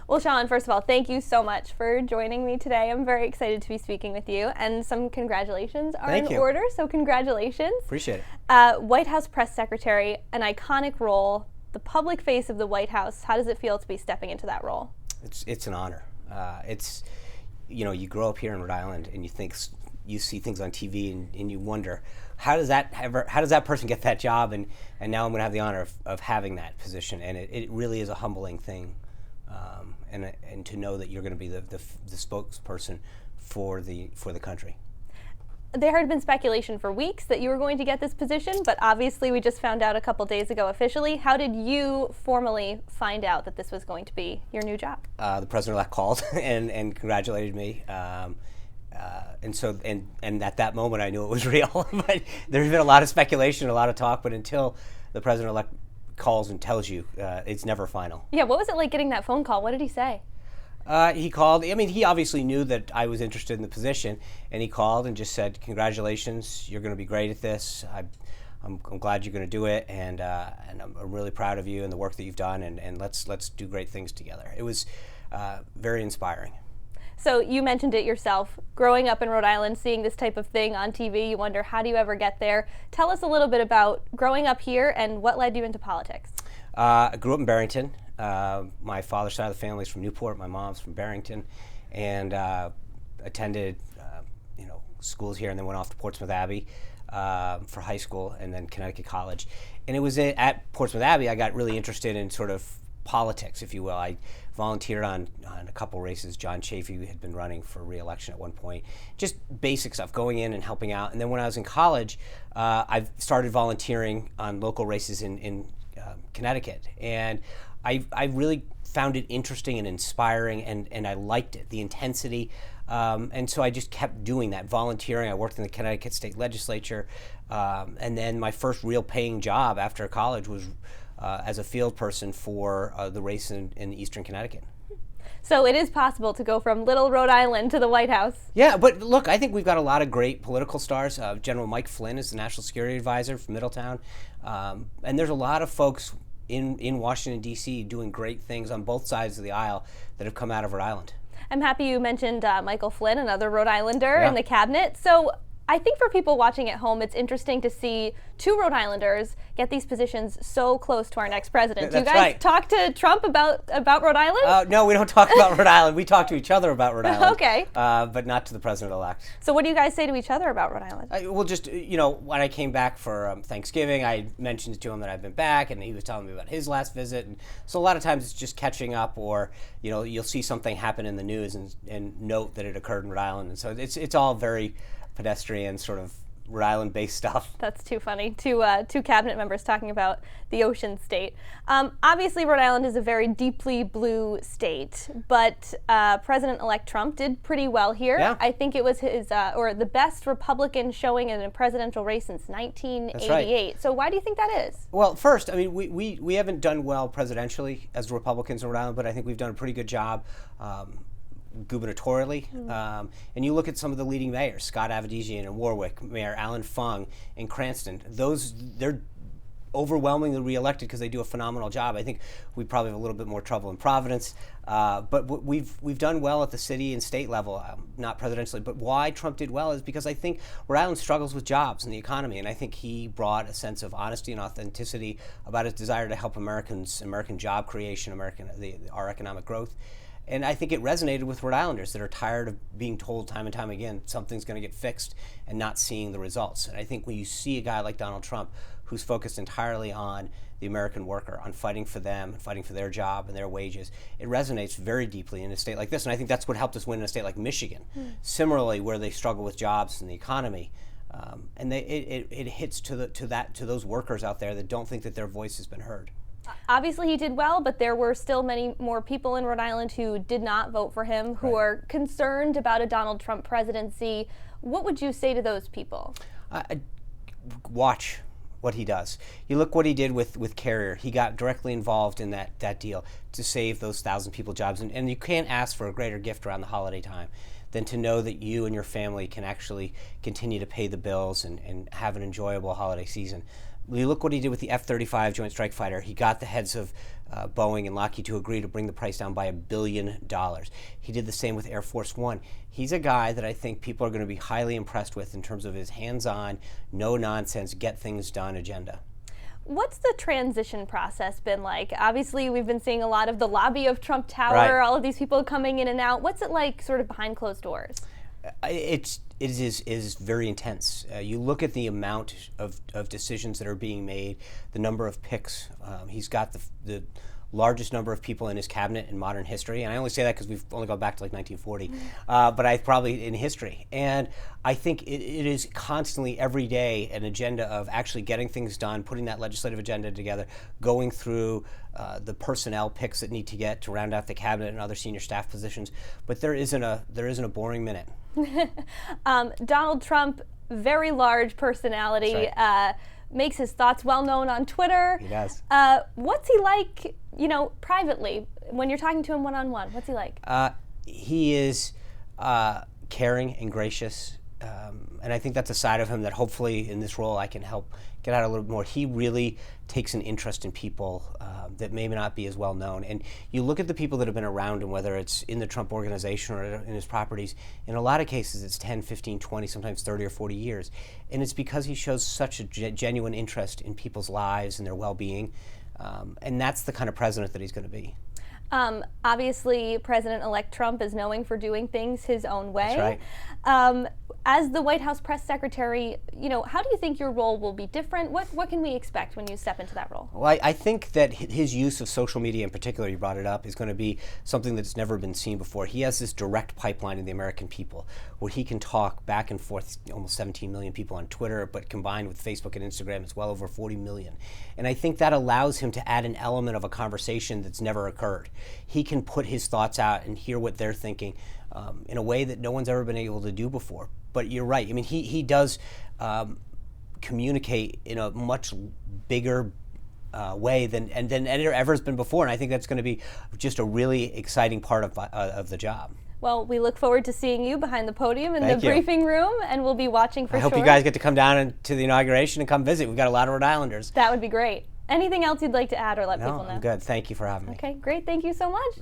Well, Sean, first of all, thank you so much for joining me today. I'm very excited to be speaking with you, and some congratulations are in order, so congratulations. Appreciate it. White House Press Secretary, an iconic role, the public face of the White House. How does it feel to be stepping into that role? It's an honor. You grow up here in Rhode Island, and you see things on TV, and you wonder, how does that person get that job? And now I'm going to have the honor of having that position, and it really is a humbling thing. And to know that you're going to be the spokesperson for the country. There had been speculation for weeks that you were going to get this position, but obviously we just found out a couple days ago officially. How did you formally find out that this was going to be your new job? The president-elect called and congratulated me. And at that moment I knew it was real. But there's been a lot of speculation, a lot of talk, but until the president-elect calls and tells you, it's never final. Yeah, what was it like getting that phone call? What did he say? He called. I mean, he obviously knew that I was interested in the position, and he called and just said, "Congratulations, you're going to be great at this. I'm glad you're going to do it, and I'm really proud of you and the work that you've done, and let's do great things together." It was very inspiring. So you mentioned it yourself, growing up in Rhode Island, seeing this type of thing on TV, you wonder, how do you ever get there? Tell us a little bit about growing up here and what led you into politics. I grew up in Barrington. My father's side of the family is from Newport. My mom's from Barrington, and attended schools here, and then went off to Portsmouth Abbey for high school, and then Connecticut College. And it was at Portsmouth Abbey I got really interested in sort of politics, if you will. I volunteered on a couple races. John Chafee had been running for re-election at one point. Just basic stuff, going in and helping out. And then when I was in college, I started volunteering on local races in Connecticut. And I really found it interesting and inspiring, and I liked it, the intensity. And so I just kept doing that, volunteering. I worked in the Connecticut State Legislature. And then my first real paying job after college was as a field person for the race in Eastern Connecticut. So it is possible to go from little Rhode Island to the White House. Yeah, but look, I think we've got a lot of great political stars. General Mike Flynn is the National Security Advisor from Middletown. And there's a lot of folks in Washington, D.C. doing great things on both sides of the aisle that have come out of Rhode Island. I'm happy you mentioned Michael Flynn, another Rhode Islander in the cabinet. So I think for people watching at home, it's interesting to see two Rhode Islanders get these positions so close to our next president. Do you guys talk to Trump about Rhode Island? No, we don't talk about Rhode Island. We talk to each other about Rhode Island. Okay. But not to the president-elect. So what do you guys say to each other about Rhode Island? Well, just, when I came back for Thanksgiving, I mentioned to him that I've been back, and he was telling me about his last visit. And so a lot of times it's just catching up, or, you'll see something happen in the news and note that it occurred in Rhode Island. And so it's all very pedestrian, sort of Rhode Island-based stuff. That's too funny. Two cabinet members talking about the ocean state. Obviously, Rhode Island is a very deeply blue state, but President-elect Trump did pretty well here. Yeah. I think it was his or the best Republican showing in a presidential race since 1988. That's right. So why do you think that is? Well, first, I mean, we haven't done well presidentially as Republicans in Rhode Island, but I think we've done a pretty good job gubernatorially, and you look at some of the leading mayors, Scott Avedisian in Warwick, Mayor Alan Fung in Cranston. They're overwhelmingly reelected because they do a phenomenal job. I think we probably have a little bit more trouble in Providence, but we've done well at the city and state level, not presidentially. But why Trump did well is because I think Rhode Island struggles with jobs and the economy, and I think he brought a sense of honesty and authenticity about his desire to help American job creation, our economic growth. And I think it resonated with Rhode Islanders that are tired of being told time and time again something's going to get fixed and not seeing the results. And I think when you see a guy like Donald Trump who's focused entirely on the American worker, on fighting for them, fighting for their job and their wages, it resonates very deeply in a state like this. And I think that's what helped us win in a state like Michigan. Similarly, where they struggle with jobs and the economy, and it hits to those workers out there that don't think that their voice has been heard. Obviously, he did well, but there were still many more people in Rhode Island who did not vote for him, who are concerned about a Donald Trump presidency. What would you say to those people? Watch what he does. You look what he did with Carrier. He got directly involved in that deal to save those 1,000 people jobs. And you can't ask for a greater gift around the holiday time than to know that you and your family can actually continue to pay the bills and have an enjoyable holiday season You look what he did with the F-35 Joint Strike Fighter. He got the heads of Boeing and Lockheed to agree to bring the price down by $1 billion. He did the same with Air Force One. He's a guy that I think people are going to be highly impressed with in terms of his hands-on, no-nonsense, get-things-done agenda. What's the transition process been like? Obviously, we've been seeing a lot of the lobby of Trump Tower, right. all of these people coming in and out. What's it like sort of behind closed doors? It is very intense. You look at the amount of decisions that are being made, the number of picks. He's got the largest number of people in his cabinet in modern history, and I only say that because we've only gone back to like 1940, but I probably in history. And I think it is constantly, every day, an agenda of actually getting things done, putting that legislative agenda together, going through the personnel picks that need to get to round out the cabinet and other senior staff positions. But there isn't a boring minute. Donald Trump, very large personality. That's right. Makes his thoughts well known on Twitter. He does. What's he like, privately, when you're talking to him one-on-one? What's he like? He is caring and gracious, and I think that's a side of him that hopefully in this role I can help get out a little bit more. He really takes an interest in people that may not be as well known. And you look at the people that have been around him, whether it's in the Trump organization or in his properties, in a lot of cases it's 10, 15, 20, sometimes 30 or 40 years. And it's because he shows such a genuine interest in people's lives and their well-being. And that's the kind of president that he's going to be. Obviously, President-elect Trump is known for doing things his own way. That's right. As the White House press secretary, how do you think your role will be different? What can we expect when you step into that role? Well, I think that his use of social media in particular, you brought it up, is going to be something that's never been seen before. He has this direct pipeline to the American people where he can talk back and forth, almost 17 million people on Twitter, but combined with Facebook and Instagram, it's well over 40 million. And I think that allows him to add an element of a conversation that's never occurred. He can put his thoughts out and hear what they're thinking in a way that no one's ever been able to do before. But you're right. I mean, he does communicate in a much bigger way than ever has been before, and I think that's going to be just a really exciting part of the job. Well, we look forward to seeing you behind the podium in Thank the you. briefing room, and we'll be watching for sure. I hope you guys get to come down to the inauguration and come visit. We've got a lot of Rhode Islanders. That would be great. Anything else you'd like to add or let No, people know? I'm good. Thank you for having me. Okay, great. Thank you so much.